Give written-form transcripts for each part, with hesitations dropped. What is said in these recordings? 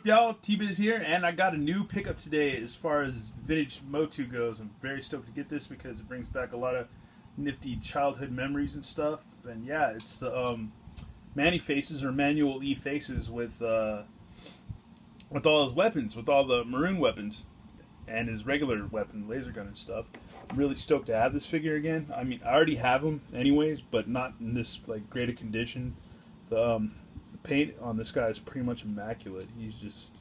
y'all? T-Biz here, and I got a new pickup today as far as vintage MOTU goes. I'm very stoked to get this because it brings back a lot of nifty childhood memories and stuff. And yeah, it's the Manny faces, or Manual E faces, with all his weapons, with all the maroon weapons and his regular weapon, laser gun and stuff. I'm really stoked to have this figure again. I mean, I already have him anyways, but not in this like great a condition. The paint on this guy is pretty much immaculate. He's just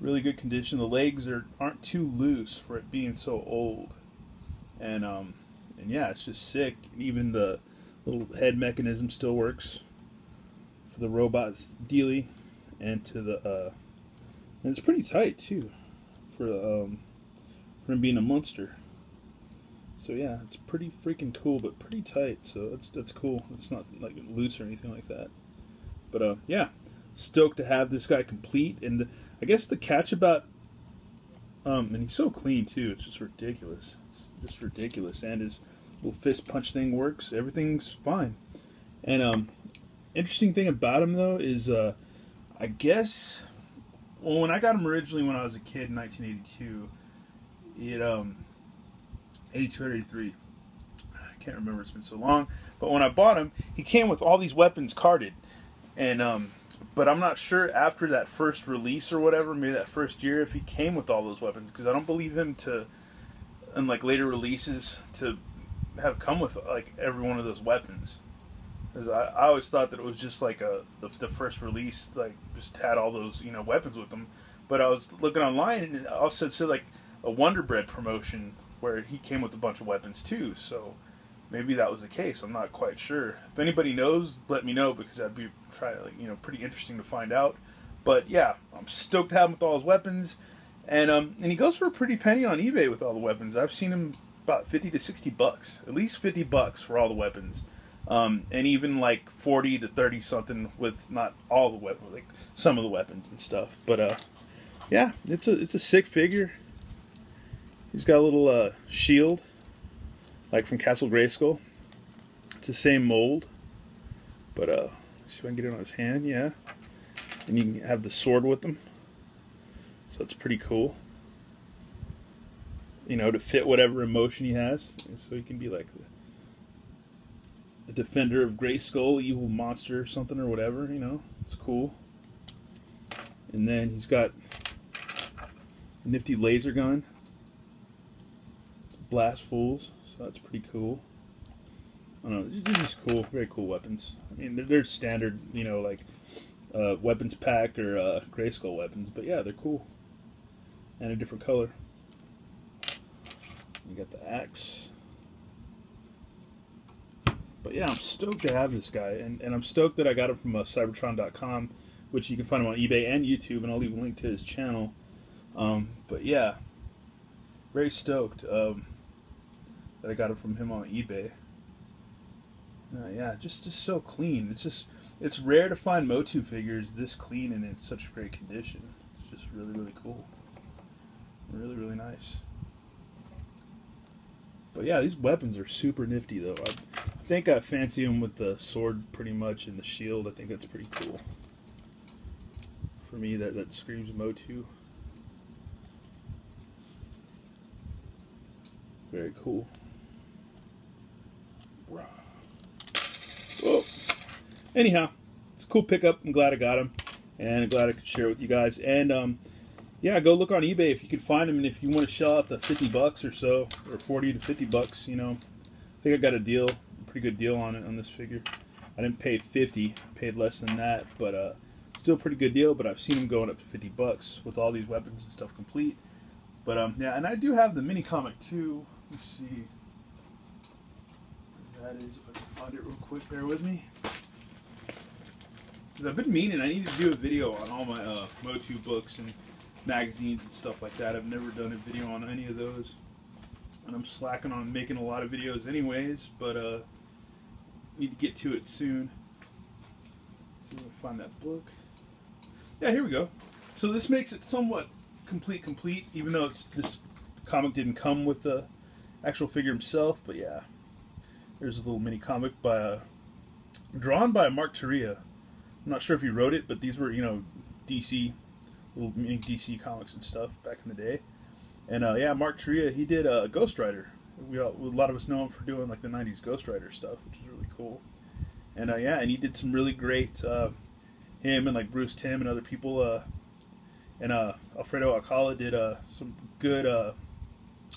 really good condition. The legs aren't too loose for it being so old, and yeah, it's just sick. And even the little head mechanism still works for the robot dealy, and to the and it's pretty tight too for him being a monster. So yeah, it's pretty freaking cool, but pretty tight. So that's cool. It's not like loose or anything like that. But yeah, stoked to have this guy complete. And I guess the catch about and he's so clean too. It's just ridiculous. It's just ridiculous. And his little fist punch thing works. Everything's fine. And interesting thing about him though is I guess, well, when I got him originally when I was a kid in 1982, it 82 or 83. I can't remember. It's been so long. But when I bought him, he came with all these weapons carded. And but I'm not sure after that first release or whatever, maybe that first year, if he came with all those weapons, because I don't believe him to, in like later releases, to have come with like every one of those weapons. Because I always thought that it was just like the first release, like just had all those, you know, weapons with them. But I was looking online and it also said like a Wonder Bread promotion where he came with a bunch of weapons too. So maybe that was the case. I'm not quite sure. If anybody knows, let me know, because that'd be pretty interesting to find out. But yeah, I'm stoked to have him with all his weapons, and he goes for a pretty penny on eBay with all the weapons. I've seen him about 50 to 60 bucks, at least 50 bucks for all the weapons, and even like 40 to 30 something with not all the weapons, like some of the weapons and stuff. But yeah, it's a sick figure. He's got a little shield, like from Castle Grayskull. It's the same mold, but see if I can get it on his hand. Yeah, and you can have the sword with him, so it's pretty cool. You know, to fit whatever emotion he has, so he can be like the defender of Grayskull, evil monster or something or whatever. You know, it's cool. And then he's got a nifty laser gun, blast fools. So that's pretty cool. I don't know, they're just cool, very cool weapons. I mean, they're standard, you know, like weapons pack or Grayskull weapons, but yeah, they're cool. And a different color. You got the axe. But yeah, I'm stoked to have this guy, and I'm stoked that I got him from Cybertron.com, which you can find him on eBay and YouTube, and I'll leave a link to his channel. But yeah, very stoked that I got it from him on eBay. Yeah, just so clean. It's rare to find MOTU figures this clean and in such great condition. It's just really cool. Really nice. But yeah, these weapons are super nifty though. I think I fancy them with the sword pretty much and the shield. I think that's pretty cool. For me, that screams MOTU. Very cool. Whoa. Anyhow, it's a cool pickup. I'm glad I got him, and I'm glad I could share it with you guys. And yeah, go look on eBay if you can find them, and if you want to shell out the 50 bucks or so, or 40 to 50 bucks, you know, I think I got a deal, a pretty good deal on it, on this figure. I didn't pay 50, paid less than that, but still a pretty good deal. But I've seen them going up to 50 bucks with all these weapons and stuff complete. But yeah, and I do have the mini comic too. Let's see. That is, if I can find it real quick, bear with me. Because I've been meaning, I need to do a video on all my MOTU books and magazines and stuff like that. I've never done a video on any of those. And I'm slacking on making a lot of videos anyways, but need to get to it soon. See if I can find that book. Yeah, here we go. So this makes it somewhat complete, even though this comic didn't come with the actual figure himself, but yeah. There's a little mini comic by drawn by Mark Teria. I'm not sure if he wrote it, but these were, you know, DC little mini DC comics and stuff back in the day. And yeah, Mark Tria, he did Ghost Rider. A lot of us know him for doing like the '90s Ghost Rider stuff, which is really cool. And yeah, and he did some really great. Him and like Bruce Timm and other people. And Alfredo Alcala did some good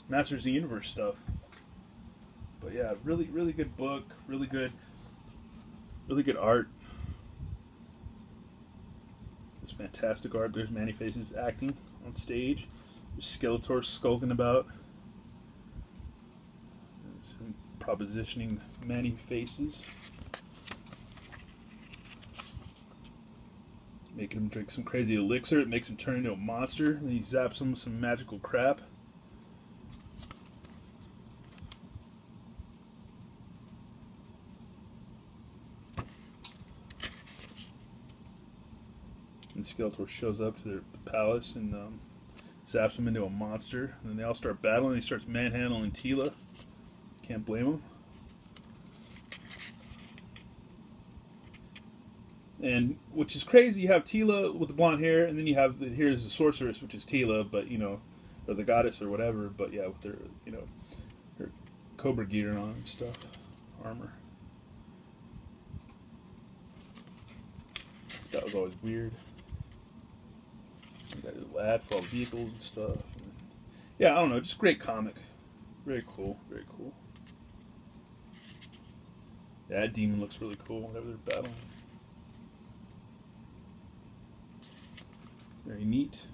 Masters of the Universe stuff. But yeah, really good book, really good art. It's fantastic art. There's Man-E-Faces acting on stage. There's Skeletor skulking about. There's him propositioning Man-E-Faces. Making him drink some crazy elixir. It makes him turn into a monster. And he zaps him with some magical crap. And Skeletor shows up to their palace and zaps him into a monster. And then they all start battling. He starts manhandling Teela. Can't blame him. And which is crazy, you have Teela with the blonde hair, and then you have here's the sorceress, which is Teela, but you know, or the goddess or whatever. But yeah, with their her cobra gear on and stuff, armor. That was always weird. You got a lad for all vehicles and stuff. Yeah, I don't know, just great comic. Very cool, very cool. Yeah, that demon looks really cool whenever they're battling. Very neat.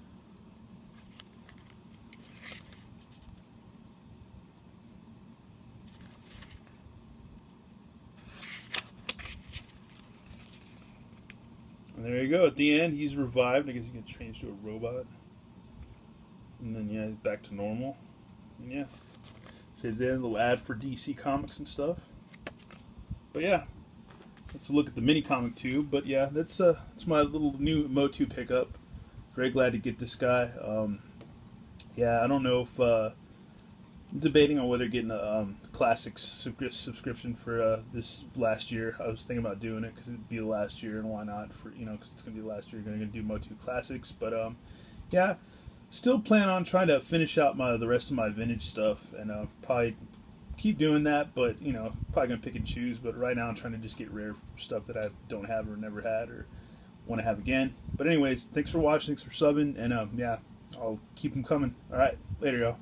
And there you go. At the end, he's revived. I guess he gets changed to a robot. And then, yeah, back to normal. And yeah. Saves the end, a little ad for DC Comics and stuff. But yeah. Let's look at the mini comic too. But yeah, that's my little new MOTU pickup. Very glad to get this guy. Yeah, I don't know if I'm debating on whether getting a classics subscription for this last year. I was thinking about doing it because it'd be the last year, and why not? For because it's gonna be the last year. You're gonna do MOTU classics, but yeah, still plan on trying to finish out the rest of my vintage stuff, and probably keep doing that. But probably gonna pick and choose. But right now, I'm trying to just get rare stuff that I don't have or never had or want to have again. But anyways, thanks for watching, thanks for subbing, and yeah, I'll keep them coming. All right, later, y'all.